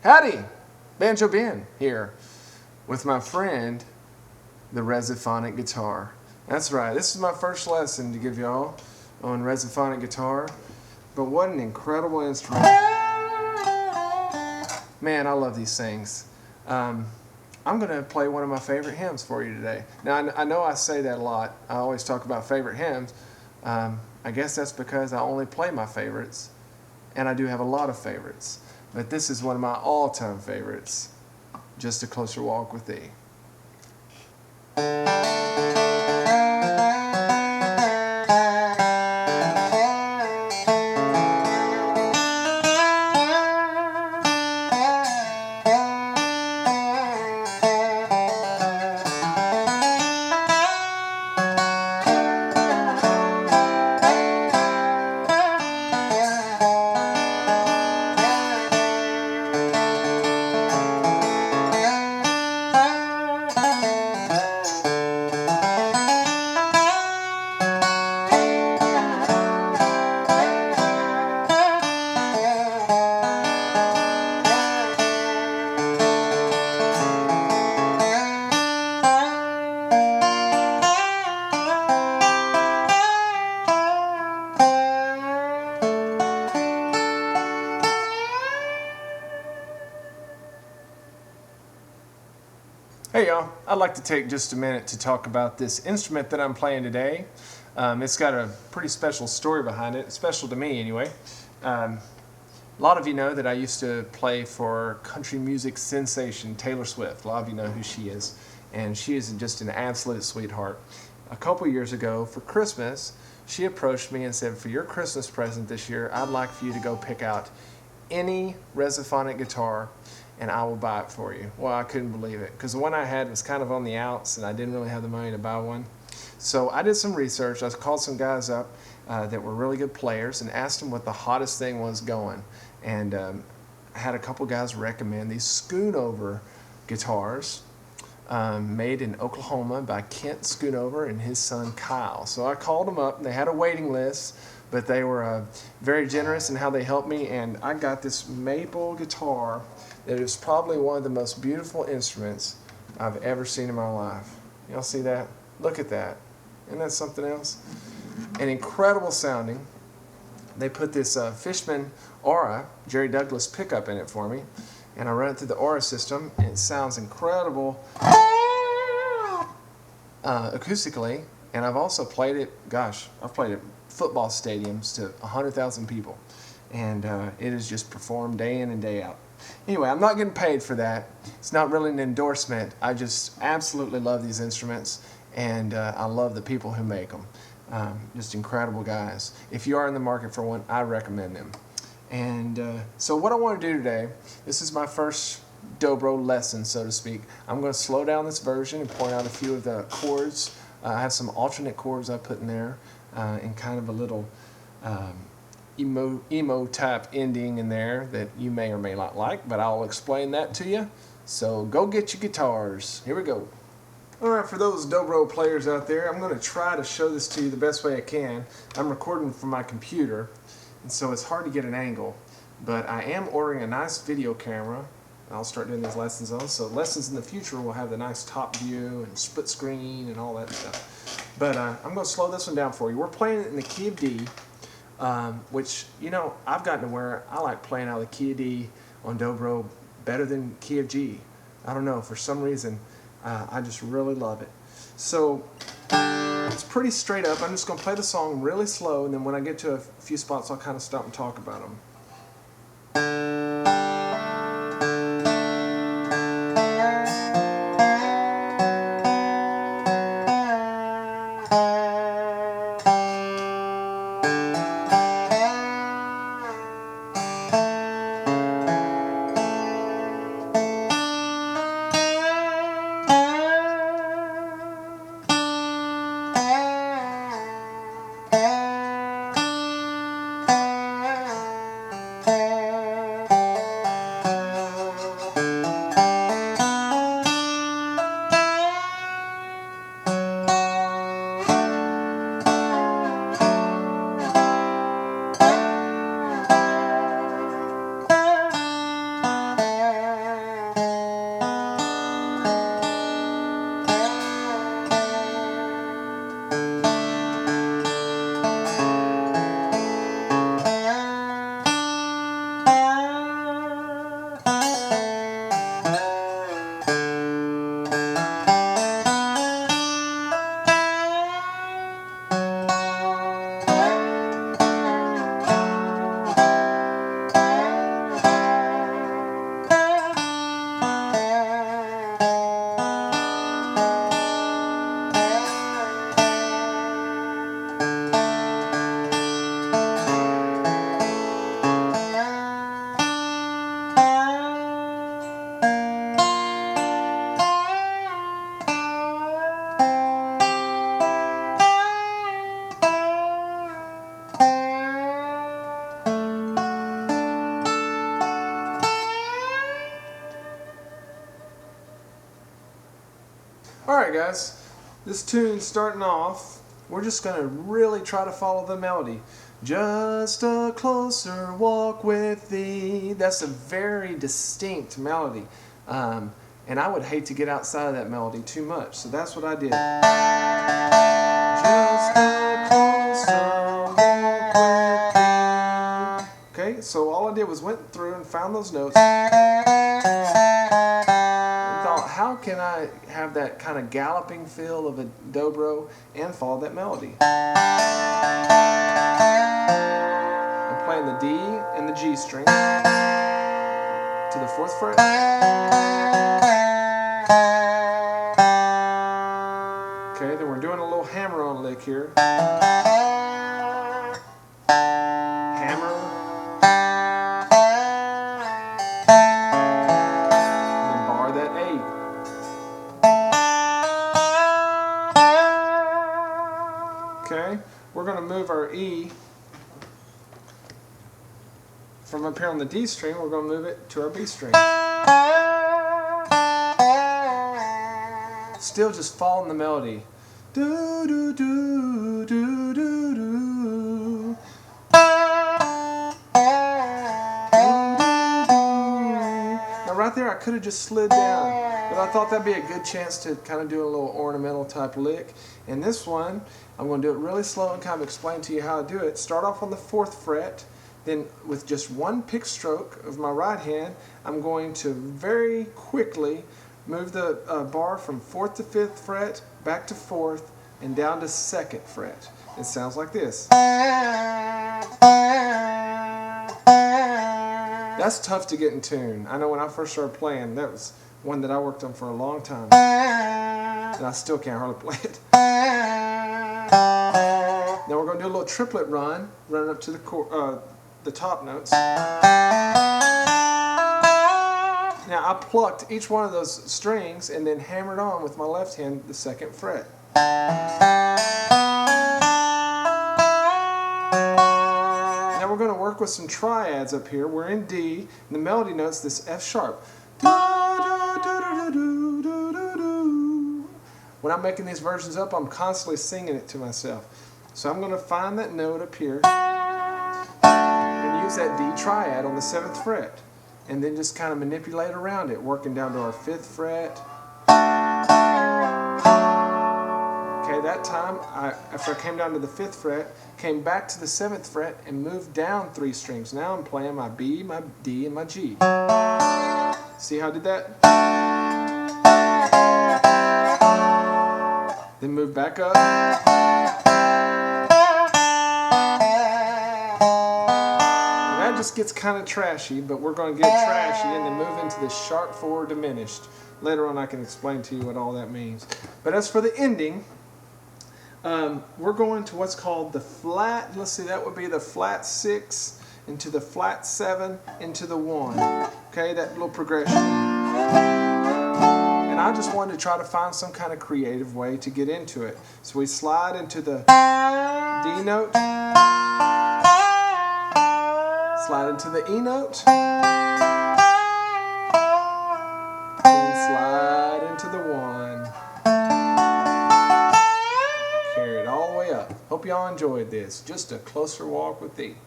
Howdy! Banjo Ben here with my friend, the Resophonic guitar. That's right, this is my first lesson to give y'all on Resophonic guitar, but what an incredible instrument. Man, I love these things. I'm going to play one of my favorite hymns for you today. Now, I know I say that a lot. I always talk about favorite hymns. I guess that's because I only play my favorites, and I do have a lot of favorites. But this is one of my all-time favorites, Just a Closer Walk with Thee. Hey y'all, I'd like to take just a minute to talk about this instrument that I'm playing today. It's got a pretty special story behind it, special to me anyway. A lot of you know that I used to play for country music sensation Taylor Swift. A lot of you know who she is, and she is just an absolute sweetheart. A couple years ago for Christmas, she approached me and said, for your Christmas present this year, I'd like for you to go pick out any Resophonic guitar and I will buy it for you. Well, I couldn't believe it because the one I had was kind of on the outs and I didn't really have the money to buy one. So I did some research. I called some guys up that were really good players and asked them what the hottest thing was going. And I had a couple guys recommend these Schoonover guitars made in Oklahoma by Kent Schoonover and his son Kyle. So I called them up and they had a waiting list, but they were very generous in how they helped me, and I got this maple guitar that is probably one of the most beautiful instruments I've ever seen in my life. Y'all see that? Look at that. Isn't that something else? An incredible sounding. They put this Fishman Aura, Jerry Douglas pickup in it for me, and I run it through the Aura system, and it sounds incredible acoustically, and I've also played it, I've played it football stadiums to 100,000 people, and it is just performed day in and day out. Anyway, I'm not getting paid for that. It's not really an endorsement. I just absolutely love these instruments, and I love the people who make them. Just incredible guys. If you are in the market for one, I recommend them. And so what I want to do today, this is my first Dobro lesson, so to speak. I'm going to slow down this version and point out a few of the chords. I have some alternate chords I put in there and kind of a little emo type ending in there that you may or may not like, but I'll explain that to you. So go get your guitars. Here we go. Alright, for those Dobro players out there, I'm going to try to show this to you the best way I can. I'm recording from my computer, and so it's hard to get an angle, but I am ordering a nice video camera. I'll start doing these lessons on, so lessons in the future will have the nice top view and split screen and all that stuff. But I'm going to slow this one down for you. We're playing it in the key of D, which, you know, I've gotten to where I like playing out of the key of D on Dobro better than key of G. I don't know, for some reason, I just really love it. So it's pretty straight up. I'm just going to play the song really slow, and then when I get to a few spots, I'll kind of stop and talk about them. Alright guys, this tune's starting off. We're just going to really try to follow the melody. Just a closer walk with thee. That's a very distinct melody. And I would hate to get outside of that melody too much. So that's what I did. Just a closer walk with thee. Okay, so all I did was went through and found those notes. How can I have that kind of galloping feel of a dobro and follow that melody? I'm playing the D and the G string to the 4th fret. Okay, then we're doing a little hammer-on lick here. Hammer. And then bar that A. Okay, we're going to move our E from up here on the D string. We're going to move it to our B string. Still just following the melody. Do do do do do do. Now right there I could have just slid down, but I thought that'd be a good chance to kind of do a little ornamental type lick. And this one, I'm going to do it really slow and kind of explain to you how to do it. Start off on the 4th fret, then with just one pick stroke of my right hand, I'm going to very quickly move the bar from 4th to 5th fret, back to 4th, and down to 2nd fret. It sounds like this. That's tough to get in tune. I know when I first started playing, that was one that I worked on for a long time. And I still can't hardly play it. Now we're going to do a little triplet run, running up to the top notes. Now I plucked each one of those strings and then hammered on with my left hand the 2nd fret. Now we're going to work with some triads up here. We're in D, and the melody note's this F sharp. When I'm making these versions up, I'm constantly singing it to myself. So I'm going to find that note up here and use that D triad on the 7th fret. And then just kind of manipulate around it, working down to our 5th fret. Okay, that time, after I came down to the 5th fret, came back to the 7th fret and moved down 3 strings. Now I'm playing my B, my D, and my G. See how I did that? Then move back up. That just gets kind of trashy, but we're going to get trashy and then move into the sharp 4 diminished. Later on I can explain to you what all that means. But as for the ending, we're going to what's called the flat, let's see, that would be the flat 6 into the flat 7 into the 1. Okay, that little progression. And I just wanted to try to find some kind of creative way to get into it. So we slide into the D note, slide into the E note, then slide into the 1. Carry it all the way up. Hope y'all enjoyed this. Just a closer walk with thee.